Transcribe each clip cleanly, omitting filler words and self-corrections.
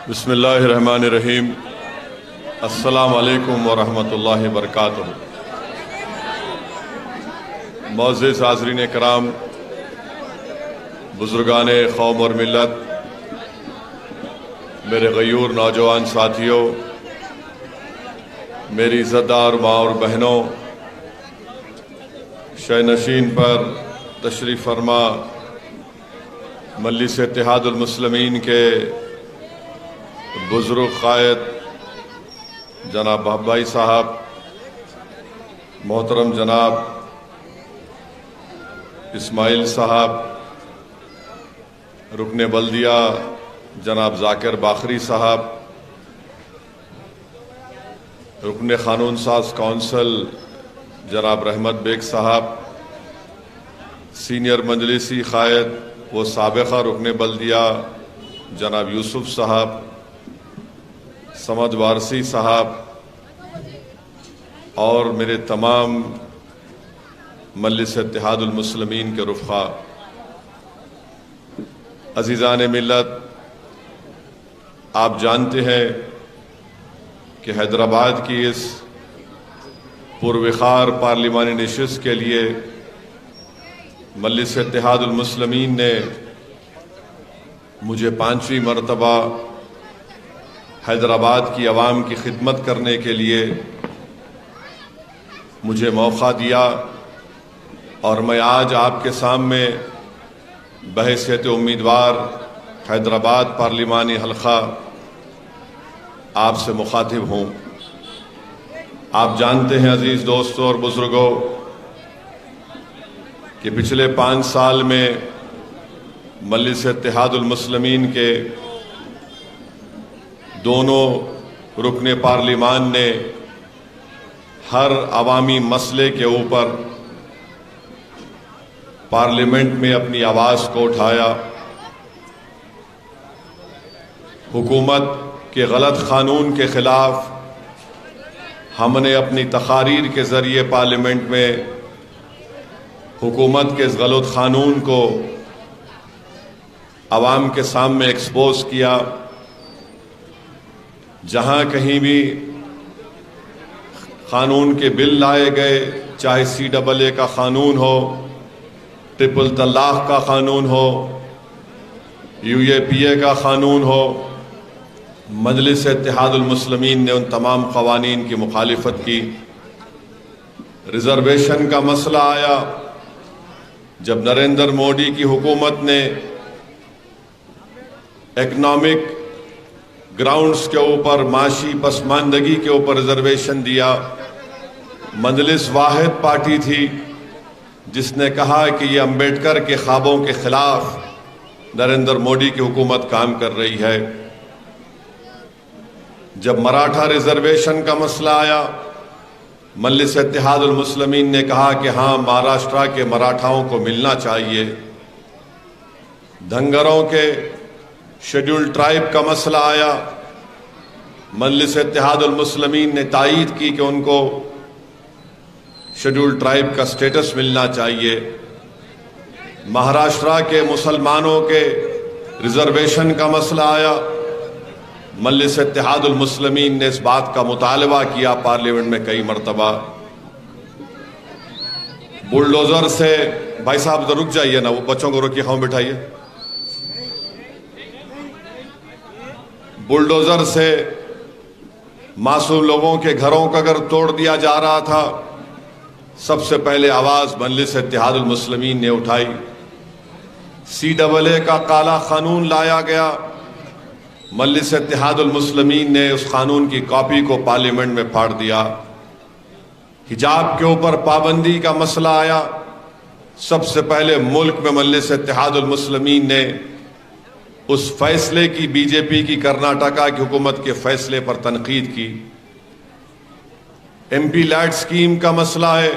بسم اللہ الرحمن الرحیم۔ السلام علیکم ورحمۃ اللہ وبرکاتہ۔ معزز حاضرین کرام، بزرگان قوم اور ملت، میرے غیور نوجوان ساتھیوں، میری عزت دار ماں اور بہنوں، شہ نشین پر تشریف فرما مجلس اتحاد المسلمین کے بزرگ قائد جناب بھائی صاحب، محترم جناب اسماعیل صاحب، رکن بلدیہ جناب ذاکر باقری صاحب، رکن قانون ساز کونسل جناب رحمت بیگ صاحب، سینئر مجلسی قائد و سابقہ رکن بلدیہ جناب یوسف صاحب، سمد وارسی صاحب، اور میرے تمام مجلس اتحاد المسلمین کے رفقا، عزیزان ملت، آپ جانتے ہیں کہ حیدرآباد کی اس پروقار پارلیمانی نشست کے لیے مجلس اتحاد المسلمین نے مجھے 5ویں مرتبہ حیدرآباد کی عوام کی خدمت کرنے کے لیے مجھے موقع دیا، اور میں آج آپ کے سامنے بحیثیت امیدوار حیدرآباد پارلیمانی حلقہ آپ سے مخاطب ہوں۔ آپ جانتے ہیں عزیز دوستوں اور بزرگوں کہ پچھلے 5 سال میں مجلس اتحاد المسلمین کے دونوں رکن پارلیمان نے ہر عوامی مسئلے کے اوپر پارلیمنٹ میں اپنی آواز کو اٹھایا۔ حکومت کے غلط قانون کے خلاف ہم نے اپنی تقاریر کے ذریعے پارلیمنٹ میں حکومت کے اس غلط قانون کو عوام کے سامنے ایکسپوز کیا۔ جہاں کہیں بھی قانون کے بل لائے گئے، چاہے CAA کا قانون ہو، ٹرپل طلاق کا قانون ہو، UAPA کا قانون ہو، مجلس اتحاد المسلمین نے ان تمام قوانین کی مخالفت کی۔ ریزرویشن کا مسئلہ آیا جب نریندر مودی کی حکومت نے اکنامک گراؤنڈز کے اوپر، معاشی پسماندگی کے اوپر ریزرویشن دیا۔ مجلس واحد پارٹی تھی جس نے کہا کہ یہ امبیڈکر کے خوابوں کے خلاف نریندر مودی کی حکومت کام کر رہی ہے۔ جب مراٹھا ریزرویشن کا مسئلہ آیا، مجلس اتحاد المسلمین نے کہا کہ ہاں، مہاراشٹرا کے مراٹھاؤں کو ملنا چاہیے۔ دھنگروں کے شیڈول ٹرائب کا مسئلہ آیا، مجلس اتحاد المسلمین نے تائید کی کہ ان کو شیڈول ٹرائب کا سٹیٹس ملنا چاہیے۔ مہاراشٹرا کے مسلمانوں کے ریزرویشن کا مسئلہ آیا، مجلس اتحاد المسلمین نے اس بات کا مطالبہ کیا پارلیمنٹ میں کئی مرتبہ۔ بلڈوزر سے، بھائی صاحب رک جائیے نا، وہ بچوں کو روکیے، ہاں بٹھائیے۔ بلڈوزر سے معصوم لوگوں کے گھروں کا اگر توڑ دیا جا رہا تھا، سب سے پہلے آواز مجلس اتحاد المسلمین نے اٹھائی۔ CAA کا کالا قانون لایا گیا، مجلس اتحاد المسلمین نے اس قانون کی کاپی کو پارلیمنٹ میں پھاڑ دیا۔ حجاب کے اوپر پابندی کا مسئلہ آیا، سب سے پہلے ملک میں مجلس اتحاد المسلمین نے اس فیصلے کی، BJP کی کرناٹکا کی حکومت کے فیصلے پر تنقید کی۔ MP لیٹ اسکیم کا مسئلہ ہے،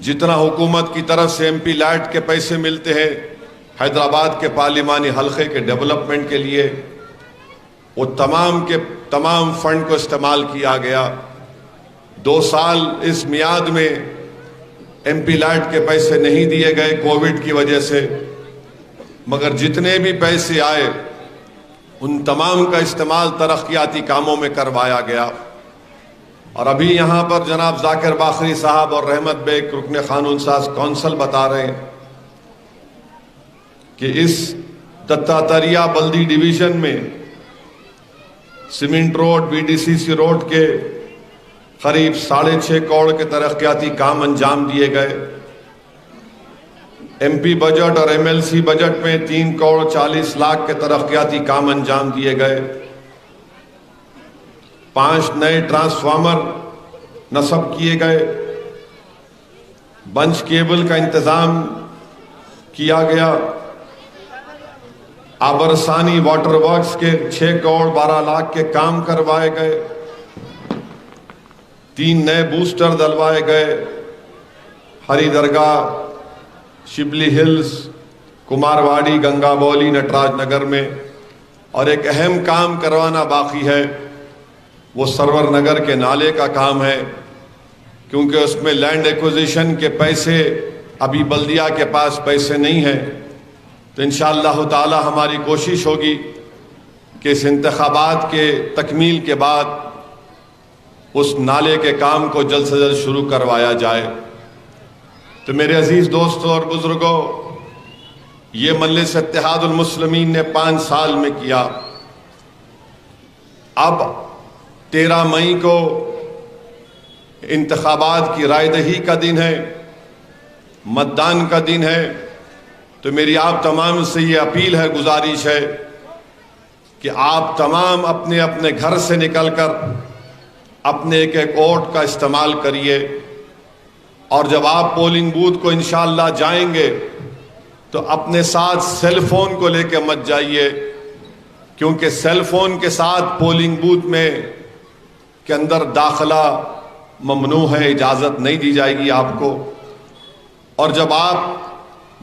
جتنا حکومت کی طرف سے MP لیٹ کے پیسے ملتے ہیں حیدرآباد کے پارلیمانی حلقے کے ڈیولپمنٹ کے لیے، وہ تمام کے تمام فنڈ کو استعمال کیا گیا۔ 2 سال اس میعاد میں MP لیٹ کے پیسے نہیں دیے گئے کووڈ کی وجہ سے، مگر جتنے بھی پیسے آئے ان تمام کا استعمال ترقیاتی کاموں میں کروایا گیا. اور ابھی یہاں پر جناب ذاکر باقری صاحب اور رحمت بیگ رکن قانون ساز کونسل بتا رہے ہیں کہ اس دتاتریہ بلدی ڈویژن میں سیمنٹ روڈ BDCC روڈ کے قریب 6.5 کروڑ کے ترقیاتی کام انجام دیے گئے. MP بجٹ اور MLC بجٹ میں 3 کروڑ 40 لاکھ کے ترقیاتی کام انجام دیے گئے. 5 نئے ٹرانسفارمر نصب کیے گئے. بنچ کیبل کا انتظام کیا گیا. آبرسانی واٹر ورکس کے 6 کروڑ 12 لاکھ کے کام کروائے گئے. 3 نئے بوسٹر ڈلوائے گئے. ہری درگاہ، شبلی ہلز، کمارواڑی، گنگا بولی، نٹراج نگر میں. اور ایک اہم کام کروانا باقی ہے، وہ سرور نگر کے نالے کا کام ہے، کیونکہ اس میں لینڈ ایکوزیشن کے پیسے ابھی بلدیہ کے پاس پیسے نہیں ہیں. تو انشاءاللہ تعالی ہماری کوشش ہوگی کہ اس انتخابات کے تکمیل کے بعد اس نالے کے کام کو جلد سے جلد شروع کروایا جائے. تو میرے عزیز دوستوں اور بزرگوں، یہ مجلس اتحاد المسلمین نے 5 سال میں کیا. اب 13 مئی کو انتخابات کی رائے دہی کا دن ہے، متدان کا دن ہے. تو میری آپ تمام سے یہ اپیل ہے، گزارش ہے کہ آپ تمام اپنے اپنے گھر سے نکل کر اپنے ایک ایک ووٹ کا استعمال کریے. اور جب آپ پولنگ بوتھ کو انشاءاللہ جائیں گے تو اپنے ساتھ سیل فون کو لے کے مت جائیے، کیونکہ سیل فون کے ساتھ پولنگ بوتھ میں کے اندر داخلہ ممنوع ہے، اجازت نہیں دی جائے گی آپ کو. اور جب آپ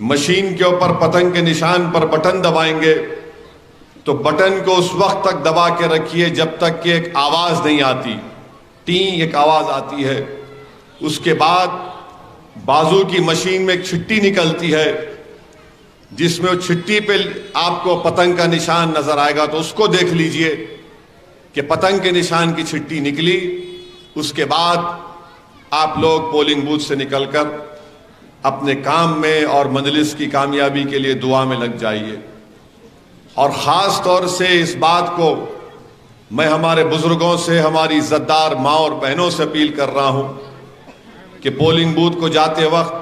مشین کے اوپر پتنگ کے نشان پر بٹن دبائیں گے تو بٹن کو اس وقت تک دبا کے رکھیے جب تک کہ ایک آواز نہیں آتی، ٹیں ایک آواز آتی ہے. اس کے بعد بازو کی مشین میں ایک چھٹی نکلتی ہے جس میں وہ چھٹی پہ آپ کو پتنگ کا نشان نظر آئے گا، تو اس کو دیکھ لیجئے کہ پتنگ کے نشان کی چھٹی نکلی. اس کے بعد آپ لوگ پولنگ بوتھ سے نکل کر اپنے کام میں اور مجلس کی کامیابی کے لیے دعا میں لگ جائیے. اور خاص طور سے اس بات کو میں ہمارے بزرگوں سے، ہماری عزتدار ماں اور بہنوں سے اپیل کر رہا ہوں کہ پولنگ بوتھ کو جاتے وقت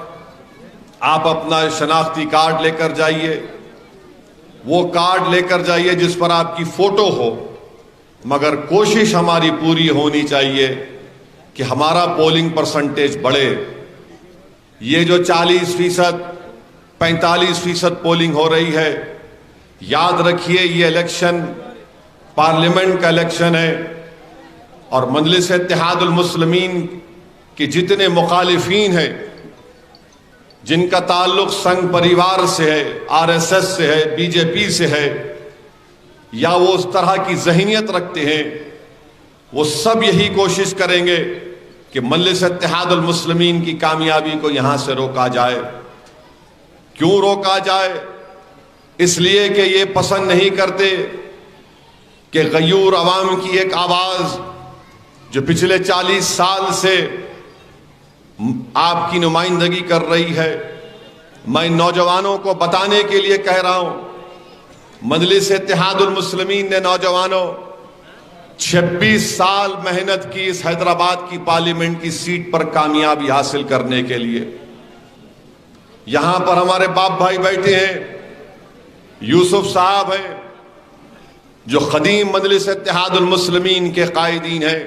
آپ اپنا شناختی کارڈ لے کر جائیے. وہ کارڈ لے کر جائیے جس پر آپ کی فوٹو ہو، مگر کوشش ہماری پوری ہونی چاہیے کہ ہمارا پولنگ پرسنٹیج بڑھے. یہ جو 40%، 45% پولنگ ہو رہی ہے، یاد رکھیے یہ الیکشن پارلیمنٹ کا الیکشن ہے، اور مجلس اتحاد المسلمین کہ جتنے مخالفین ہیں، جن کا تعلق سنگھ پریوار سے ہے، RSS سے ہے، BJP سے ہے، یا وہ اس طرح کی ذہنیت رکھتے ہیں، وہ سب یہی کوشش کریں گے کہ مجلس اتحاد المسلمین کی کامیابی کو یہاں سے روکا جائے. کیوں روکا جائے؟ اس لیے کہ یہ پسند نہیں کرتے کہ غیور عوام کی ایک آواز جو پچھلے 40 سال سے آپ کی نمائندگی کر رہی ہے. میں نوجوانوں کو بتانے کے لیے کہہ رہا ہوں، مجلس اتحاد المسلمین نے نوجوانوں 26 سال محنت کی اس حیدرآباد کی پارلیمنٹ کی سیٹ پر کامیابی حاصل کرنے کے لیے. یہاں پر ہمارے باپ بھائی بیٹھے ہیں، یوسف صاحب ہیں جو قدیم مجلس اتحاد المسلمین کے قائدین ہیں.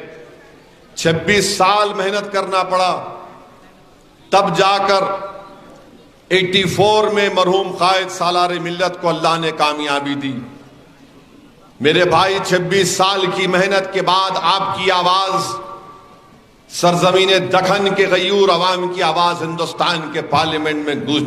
26 سال محنت کرنا پڑا، تب جا کر 84 میں مرحوم قائد سالار ملت کو اللہ نے کامیابی دی. میرے بھائی 26 سال کی محنت کے بعد آپ کی آواز سرزمین دکن کے غیور عوام کی آواز ہندوستان کے پارلیمنٹ میں گونج